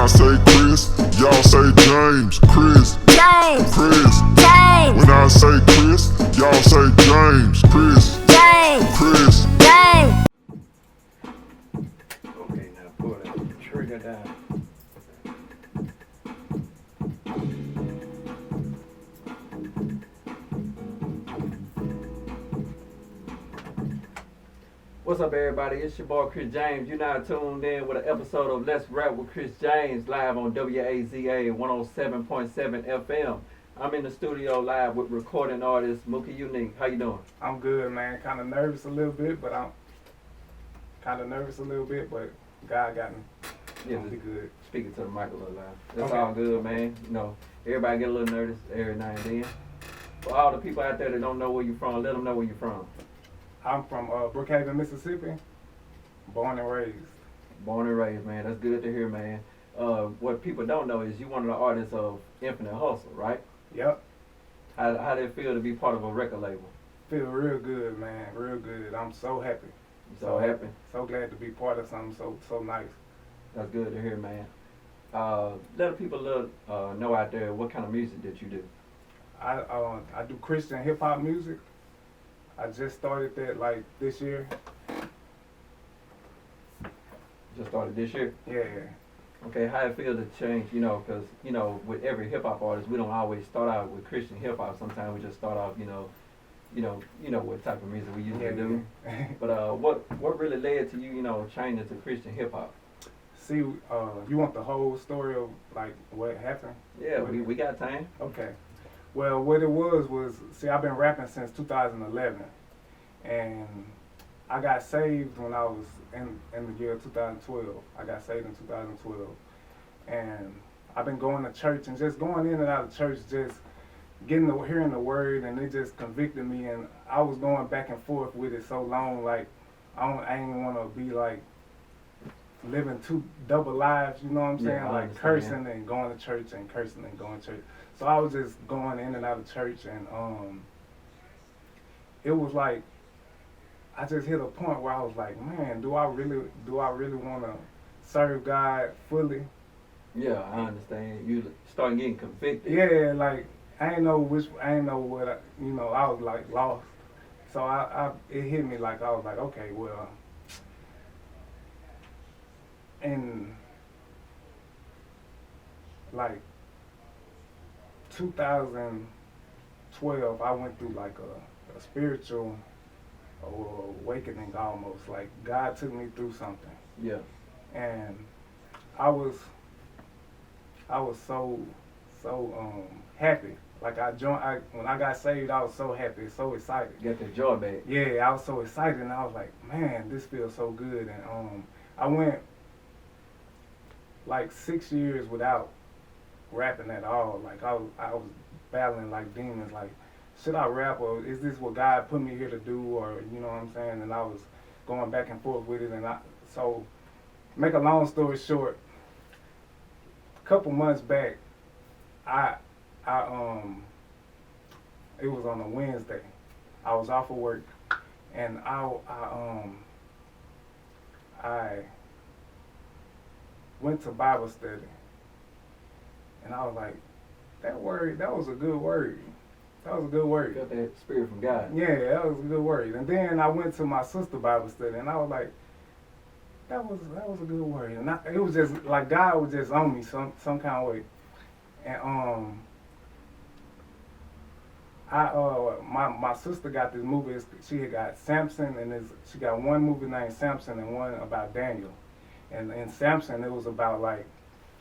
I say Kris, y'all say James. Kris, James, Kris, James. when I say Kris, y'all say James. Kris, James, Kris. James. Okay, now pull that trigger down. What's up, everybody? It's your boy Kris Jamez. You're now tuned in with an episode of Let's Rap with Kris Jamez live on WAZA 107.7 FM. I'm in the studio live with recording artist Mookie U-Nik. How you doing? I'm good, man. Kind of nervous a little bit, but God got me. Yeah, I'll be good. Speaking to the mic a little loud. That's Okay. all good, man. You know, everybody get a little nervous every now and then. For all the people out there that don't know where you're from, let them know where you're from. I'm from Brookhaven, Mississippi. Born and raised. Born and raised, man. That's good to hear, man. What people don't know is you one of the artists of Nfinite Hustle, right? Yep. How did it feel to be part of a record label? Feel real good, man. Real good. I'm so happy. You so happy? So glad to be part of something so nice. That's good to hear, man. Let the people know out there what kind of music that you do. I do Christian hip hop music. I just started that like this year. Just started this year? Yeah. Okay, how it feel to change, because, with every hip-hop artist, we don't always start out with Christian hip-hop. Sometimes we just start off, what type of music we usually do. But what really led to you, changing to Christian hip-hop? See, you want the whole story of like what happened? Yeah, we got time. Okay. Well, what it was, see, I've been rapping since 2011, and I got saved when I was in the year 2012. I got saved in 2012, and I've been going to church and just going in and out of church, just hearing the word, and it just convicted me, and I was going back and forth with it so long, like I ain't want to be like living two double lives, you know what I'm saying? Yeah, like cursing and going to church and cursing and going to church. So I was just going in and out of church, and it was like I just hit a point where I was like, man, do I really want to serve God fully? Yeah, I understand. You start getting convicted. Yeah, like I ain't know what I was like lost. So it hit me like I was like, okay, well, in like 2012, I went through like a spiritual awakening almost. Like God took me through something. Yeah. And I was so happy. Like when I got saved, I was so happy, so excited. Get the joy back. Yeah, I was so excited, and I was like, man, this feels so good. And I went like 6 years without rapping at all. Like I was battling like demons. Like, should I rap, or is this what God put me here to do, or you know what I'm saying? And I was going back and forth with it. And so make a long story short, a couple months back, it was on a Wednesday. I was off of work, and I went to Bible study, and I was like, that was a good word. That was a good word. Got that spirit from God. Yeah, that was a good word. And then I went to my sister Bible study, and I was like, that was a good word. And it was just like God was just on me some kind of way. And my sister got this movie. She had got Samson, and she got one movie named Samson and one about Daniel. And in Samson, it was about like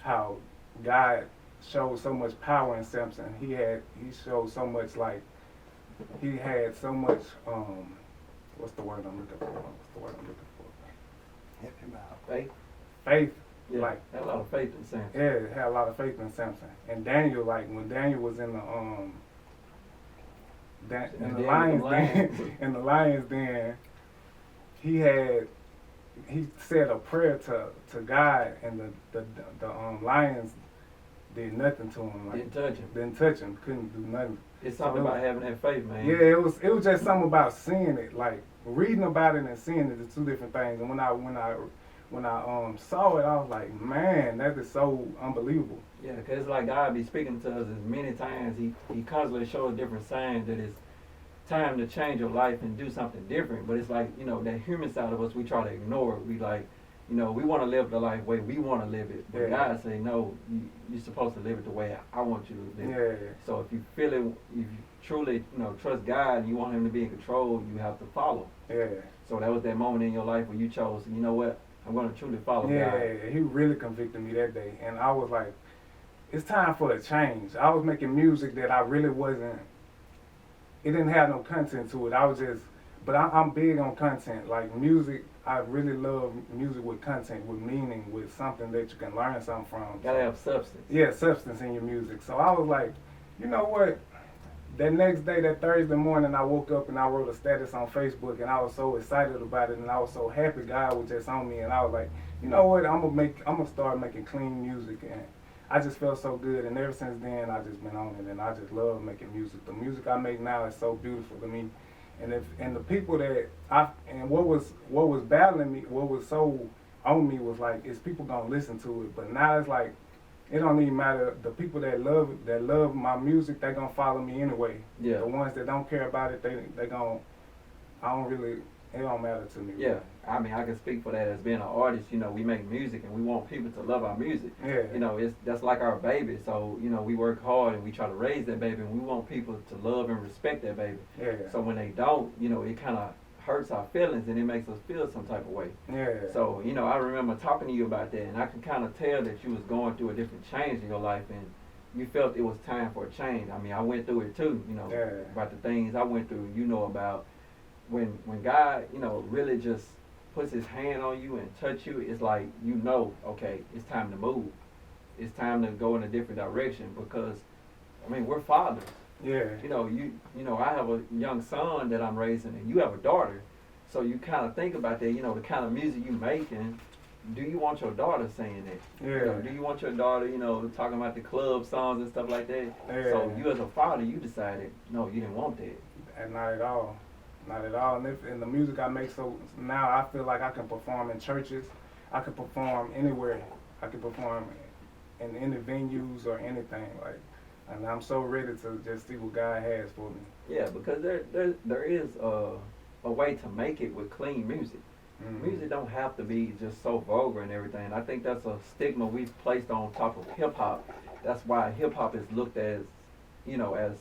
how God showed so much power in Samson. He showed so much, like he had so much what's the word I'm looking for? Help him out. Faith. Faith. Yeah, like had a lot of faith in Samson. Yeah, had a lot of faith in Samson. And Daniel, like when Daniel was in the lion's den, he said a prayer to God, and the lions did nothing to him. Like, didn't touch him. Couldn't do nothing. It's something about having that faith, man. Yeah, it was just something about seeing it. Like reading about it and seeing it is two different things. And when I when I saw it, I was like, man, that is so unbelievable. Yeah, because it's like God be speaking to us as many times. He constantly shows different signs that it's time to change your life and do something different. But it's like, you know, that human side of us, we try to ignore it. We like, you know, we want to live the life way we want to live it. But Yeah. God say, no, you're supposed to live it the way I want you to live it. Yeah, So if you feel it, if you truly, you know, trust God and you want Him to be in control, you have to follow. yeah. So that was that moment in your life where you chose, you know what, I'm going to truly follow God. Yeah, he really convicted me that day. And I was like, it's time for a change. I was making music that I really wasn't, it didn't have no content to it. I was just, but I'm big on content. Like music, I really love music with content, with meaning, with something that you can learn something from. Gotta have substance. Yeah, substance in your music. So I was like, you know what? That next day, that Thursday morning, I woke up and I wrote a status on Facebook, and I was so excited about it, and I was so happy God was just on me, and I was like, you know what? I'm gonna start making clean music, and I just felt so good, and ever since then, I just been on it, and I just love making music. The music I make now is so beautiful to me, and the people that what was battling me, what was so on me was like, is people gonna listen to it? But now it's like, it don't even matter. The people that love my music, they gonna follow me anyway. Yeah. The ones that don't care about it, they gonna. It don't matter to me. Yeah, I mean, I can speak for that as being an artist. You know, we make music and we want people to love our music. Yeah. You know, that's like our baby. So, you know, we work hard and we try to raise that baby, and we want people to love and respect that baby. Yeah. So when they don't, you know, it kind of hurts our feelings and it makes us feel some type of way. Yeah. So, you know, I remember talking to you about that, and I can kind of tell that you was going through a different change in your life, and you felt it was time for a change. I mean, I went through it too, you know, Yeah. about the things I went through, you know, about when God, you know, really just puts His hand on you and touch you. It's like, you know, okay, it's time to move. It's time to go in a different direction, because, I mean, we're fathers. Yeah. You know, I have a young son that I'm raising, and you have a daughter. So you kind of think about that, you know, the kind of music you making. Do you want your daughter saying that? Yeah. You know, do you want your daughter, you know, talking about the club songs and stuff like that? Yeah. So you as a father, you decided, no, you didn't want that. And not at all. Not at all. And the music I make, so now I feel like I can perform in churches. I can perform anywhere. I can perform in any venues or anything. Like, and I'm so ready to just see what God has for me. Yeah, because there is a way to make it with clean music. Mm-hmm. Music don't have to be just so vulgar and everything. I think that's a stigma we've placed on top of hip hop. That's why hip hop is looked as, you know, as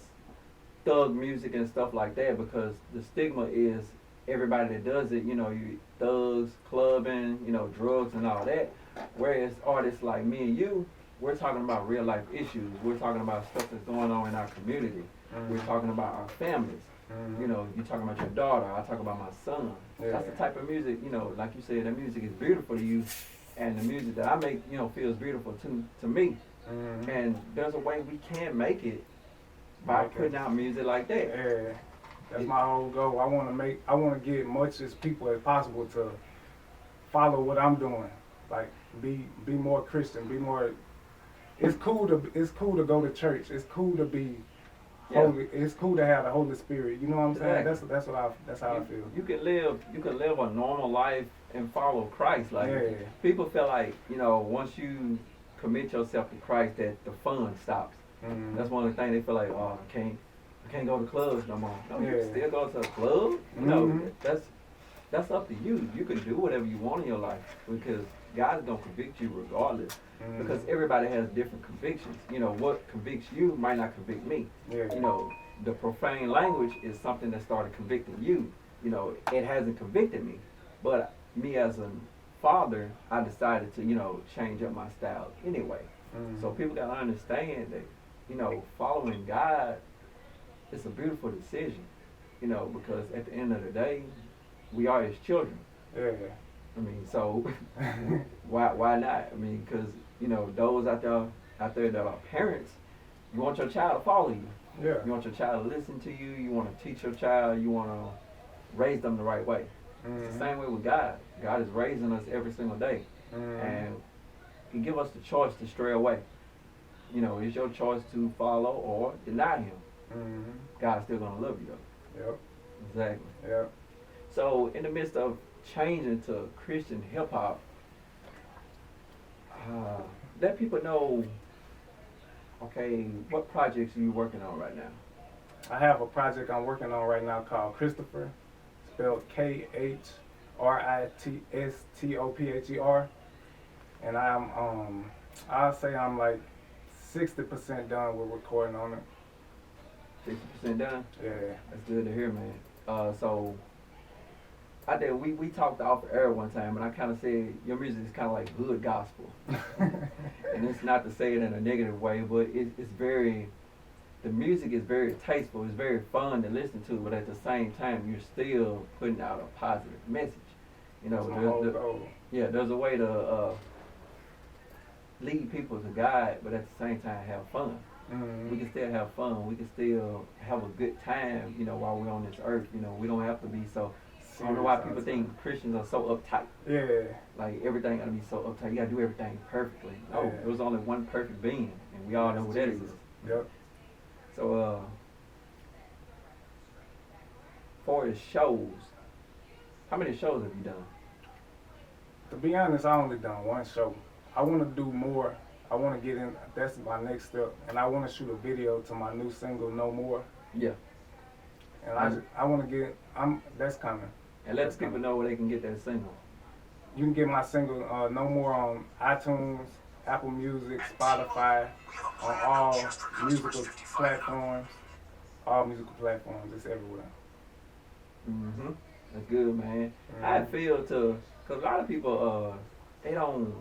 thug music and stuff like that, because the stigma is everybody that does it, you know, you thugs, clubbing, you know, drugs and all that. Whereas artists like me and you, we're talking about real life issues. We're talking about stuff that's going on in our community. Mm-hmm. We're talking about our families. Mm-hmm. You know, you talking about your daughter, I talk about my son. Yeah. That's the type of music, you know, like you said, that music is beautiful to you, and the music that I make, you know, feels beautiful to me. Mm-hmm. And there's a way we can make it by putting out music like that. Yeah, that's my whole goal. I want to get as much as people as possible to follow what I'm doing. Like, be more Christian, be more. It's cool to go to church. It's cool to be holy. It's cool to have the Holy Spirit. You know what I'm saying? Exactly. That's how I feel. You can live a normal life and follow Christ. Like, Yeah. people feel like, you know, once you commit yourself to Christ, that the fun stops. Mm-hmm. That's one of the things they feel like, oh, I can't go to clubs no more. No, you Yeah. can still go to a club. You know, Mhm. that's up to you. You can do whatever you want in your life, because God's gonna convict you regardless. Mhm. Because everybody has different convictions. You know, what convicts you might not convict me. Yeah. You know, the profane language is something that started convicting you. You know, it hasn't convicted me, but me as a father, I decided to, you know, change up my style anyway. Mhm. So people gotta understand that, you know, following God, it's a beautiful decision, you know, because at the end of the day, we are His children. Yeah. I mean, so why not? I mean, because, you know, those out there that are parents, you want your child to follow you. Yeah. You want your child to listen to you. You want to teach your child. You want to raise them the right way. It's the same way with God. God is raising us every single day, and He give us the choice to stray away. You know, it's your choice to follow or deny Him. Mm-hmm. God's still gonna love you though. Yep. Exactly. Yep. So in the midst of changing to Christian hip hop, let people know, okay, what projects are you working on right now? I have a project I'm working on right now called Christopher, spelled KHRISTOPHER, and I'll say I'm like 60% done with recording on it. 60% done? Yeah. That's good to hear, man. So we talked off air one time, and I kind of said your music is kind of like hood gospel, and it's not to say it in a negative way, but it's very, the music is very tasteful. It's very fun to listen to, but at the same time, you're still putting out a positive message. You know, there's a way to lead people to God, but at the same time have fun. Mm-hmm. We can still have fun. We can still have a good time, you know, while we're on this earth. You know, we don't have to be so. I don't know why people think Christians are so uptight. Yeah. Like everything gotta be so uptight. You gotta do everything perfectly. No, Yeah. there's only one perfect being, and we all know who that is. Yep. So, for his shows, how many shows have you done? To be honest, I only done one show. I want to do more. I want to get in. That's my next step, and I want to shoot a video to my new single, No More. Yeah. And I want to get. That's coming. And let people know where they can get that single. You can get my single No More on iTunes, Apple Music, Spotify, on all musical platforms. All musical platforms. It's everywhere. Mm-hmm. That's good, man. Mm-hmm. I feel cause a lot of people they don't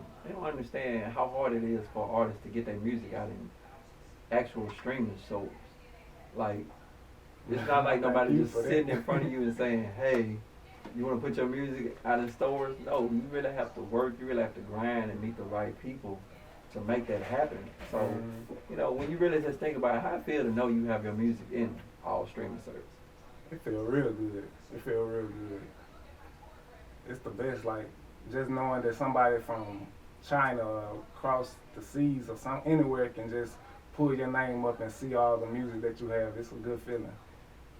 understand how hard it is for artists to get their music out in actual streaming shows. Like, it's not like nobody just sitting in front of you and saying, hey, you want to put your music out in stores? No, you really have to work, you really have to grind and meet the right people to make that happen. So, you know, when you really just think about how it feels to know you have your music in all streaming services. It feel real good. It feel real good. It's the best, like, just knowing that somebody from China or across the seas or anywhere can just pull your name up and see all the music that you have. It's a good feeling.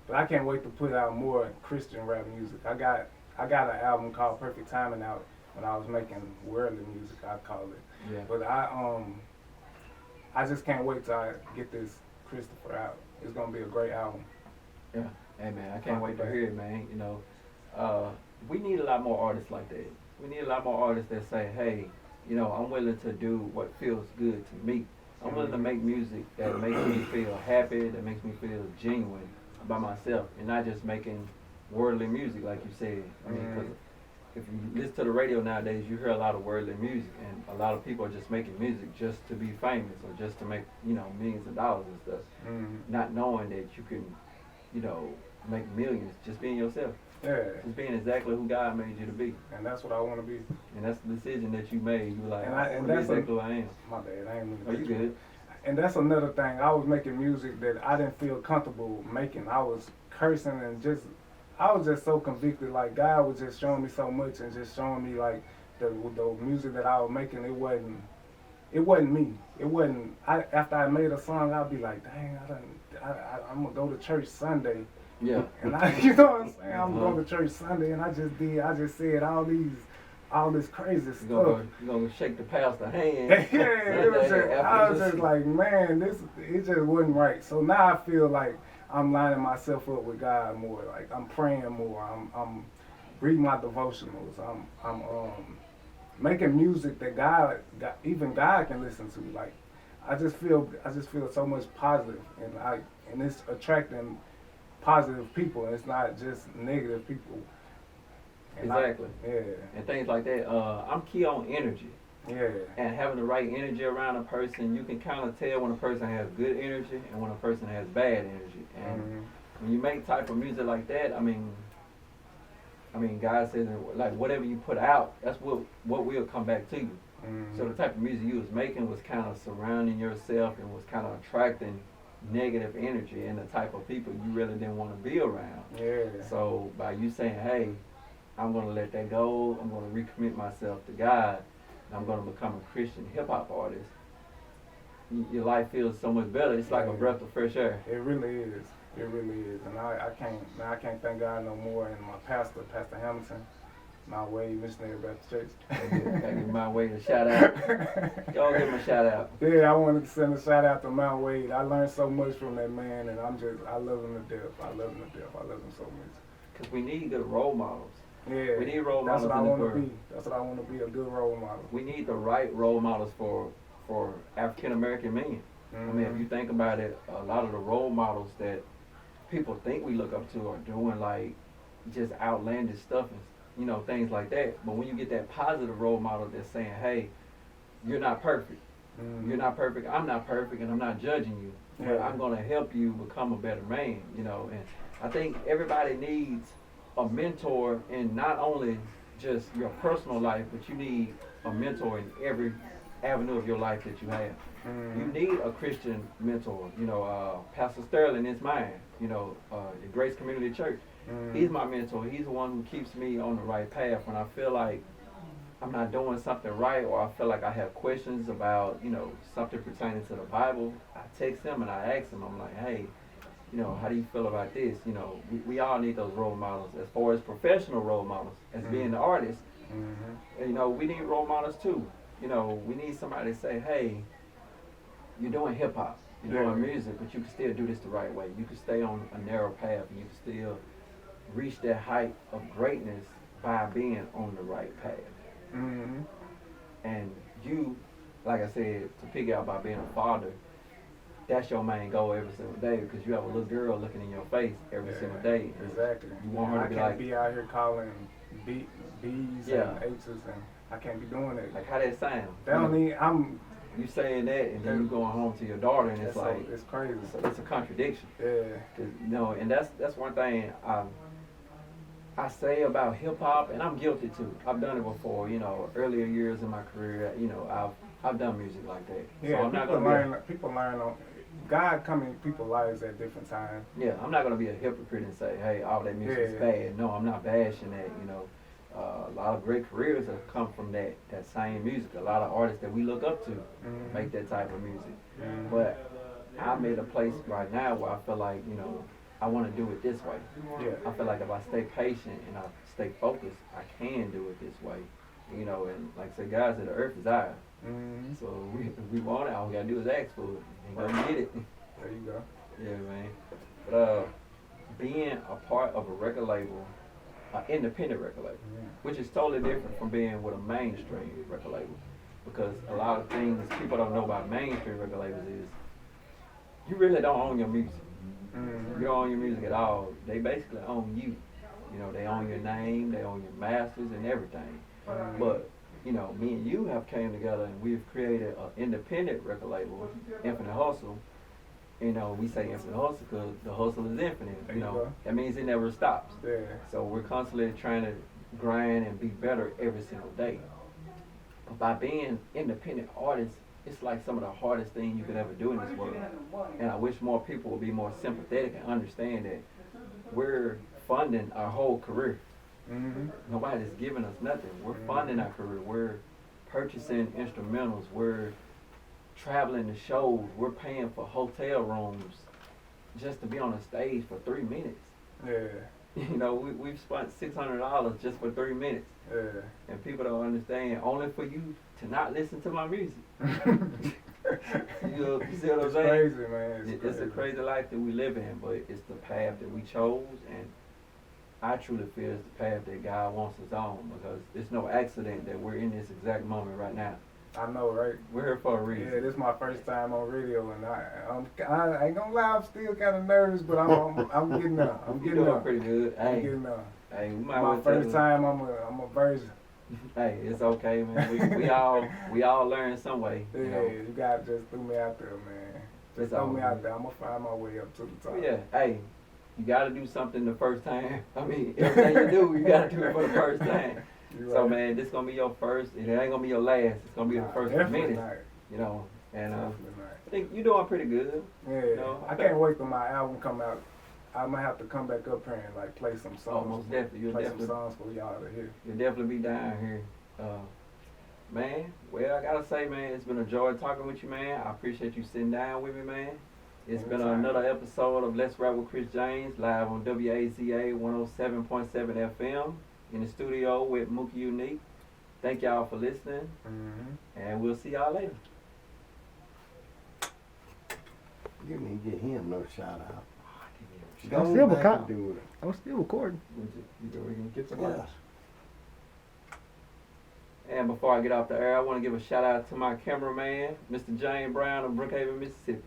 But I can't wait to put out more Christian rap music. I got an album called Perfect Timing out when I was making worldly music, I call it. Yeah. But I just can't wait till I get this Christopher out. It's gonna be a great album. Yeah. Hey man, I can't wait to hear it, man. You know, we need a lot more artists like that. We need a lot more artists that say, hey, you know, I'm willing to do what feels good to me. I'm willing to make music that makes me feel happy, that makes me feel genuine about myself, and not just making worldly music like you said. I mean, 'cause if you listen to the radio nowadays, you hear a lot of worldly music, and a lot of people are just making music just to be famous or just to make, you know, millions of dollars and stuff, not knowing that you can, you know, make millions just being yourself. Yeah. Just being exactly who God made you to be. And that's what I want to be. And that's the decision that you made. You were like, And I want to be exactly who I am. My bad, I ain't mean to Oh, you good. And that's another thing. I was making music that I didn't feel comfortable making. I was cursing and I was just so convicted. Like, God was just showing me so much and just showing me, like, the music that I was making, it wasn't me. It wasn't, after I made a song, I'd be like, dang, I'm going to go to church Sunday. Yeah. And you know what I'm saying? I'm going to church Sunday, and I just said all this crazy stuff. You're gonna shake the pastor's hand. Yeah, I was just like, man, it just wasn't right. So now I feel like I'm lining myself up with God more. Like, I'm praying more. I'm reading my devotionals. I'm making music that even God can listen to. Like, I just feel so much positive, and it's attracting positive people, and it's not just negative people. And exactly. Yeah. And things like that. I'm key on energy. Yeah. And having the right energy around a person, you can kind of tell when a person has good energy and when a person has bad energy. And when you make type of music like that, I mean, God says that, like, whatever you put out, that's what will come back to you. So the type of music you was making was kind of surrounding yourself and was kind of attracting negative energy and the type of people you really didn't want to be around. Yeah. So by you saying, hey, I'm going to let that go, I'm going to recommit myself to God, and I'm going to become a Christian hip-hop artist, your life feels so much better. It's like a breath of fresh air. It really is. It really is. And I can't thank God no more. And my pastor, Pastor Hamilton, My Way Missionary Baptist Church. Gotta give my way a shout out. Y'all give him a shout out. Yeah, I wanted to send a shout out to Mount Wade. I learned so much from that man, and I love him to death. I love him to death. I love him so much. Because we need good role models. Yeah, We need role that's models what I in the want to world. be. That's what I want to be, a good role model. We need the right role models for African American men. I mean, if you think about it, a lot of the role models that people think we look up to are doing like just outlandish stuff and things like that. But when you get that positive role model that's saying, "Hey, you're not perfect. You're not perfect. I'm not perfect, and I'm not judging you. But I'm gonna help you become a better man." And I think everybody needs a mentor in not only just your personal life, but you need a mentor in every avenue of your life that you have. You need a Christian mentor. Pastor Sterling is mine. Your Grace Community Church. He's my mentor. He's the one who keeps me on the right path when I feel like I'm not doing something right, or I feel like I have questions about, something pertaining to the Bible. I text him and I ask him, I'm like, hey, how do you feel about this? We all need those role models. As far as professional role models, as being an artist, we need role models too. We need somebody to say, hey, you're doing hip hop, you're doing music, but you can still do this the right way. You can stay on a narrow path, and you can still reach that height of greatness by being on the right path. And you, like I said, to pick out by being a father, that's your main goal every single day, because you have a little girl looking in your face every single day. Exactly. You want her to be I can't like, be out here calling B's and H's, and I can't be doing it. like how that sound? That don't need. You saying that, and then you going home to your daughter, and it's like it's crazy. It's a contradiction. Yeah. And that's one thing I say about hip hop, and I'm guilty too. I've done it before. Earlier years in my career, I've done music like that. Yeah. So I'm not gonna people learn on God come in people's lives at different times. Yeah, I'm not gonna be a hypocrite and say, hey, all that music is bad. No, I'm not bashing that. A lot of great careers have come from that same music. A lot of artists that we look up to make that type of music. But I'm at a place right now where I feel like, I want to do it this way. Yeah. I feel like if I stay patient and I stay focused, I can do it this way. And like I said, guys, the earth is ours. So if we want it, all we gotta do is ask for it and go get it. There you go. Yeah, man. But being a part of a record label, an independent record label, which is totally different from being with a mainstream record label, because a lot of things people don't know about mainstream record labels is you really don't own your music. You don't own your music at all. They basically own you. They own your name, they own your masters and everything. But me and you have came together and we've created an independent record label, Nfinite Hustle. We say Nfinite Hustle because the hustle is infinite. That means it never stops. Yeah. So we're constantly trying to grind and be better every single day. But by being independent artists, it's like some of the hardest thing you could ever do in this world. And I wish more people would be more sympathetic and understand that we're funding our whole career. Nobody's giving us nothing. We're funding our career. We're purchasing instrumentals. We're traveling to shows. We're paying for hotel rooms just to be on a stage for 3 minutes. Yeah. We've spent $600 just for 3 minutes. Yeah. And people don't understand, only for you to not listen to my music. You see what I'm saying? Crazy, man. It's a crazy life that we live in, but it's the path that we chose, and I truly feel it's the path that God wants us on, because it's no accident that we're in this exact moment right now. I know, right? We're here for a reason. Yeah, this is my first time on radio, and I ain't gonna lie, I'm still kind of nervous, but I'm getting up. You're doing pretty good. I'm getting up. Hey, we might My first time, I'm a virgin. Hey, it's okay, man. We all learn some way. Yeah, you gotta just throw me out there, man. Just throw me out there. I'm gonna find my way up to the top. Yeah, hey, you gotta do something the first time. I mean, everything you do, you gotta do it for the first time. So, man, this gonna be your first, and it ain't gonna be your last. It's gonna be the first minute. And I think you're doing pretty good. Yeah, I can't wait till my album come out. I'm gonna have to come back up here and like play some songs. Most definitely. Play some songs for y'all to hear. You'll definitely be down here. Man, well, I gotta say, man, it's been a joy talking with you, man. I appreciate you sitting down with me, man. It's been another episode of Let's Rap with Kris Jamez, live on WAZA 107.7 FM. in the studio with Mookie U-Nik. Thank y'all for listening, and we'll see y'all later. You didn't get him no shout out. I'm still recording. I'm still recording. Get some Yeah. And before I get off the air, I want to give a shout out to my cameraman, Mr. James Brown of Brookhaven, Mississippi.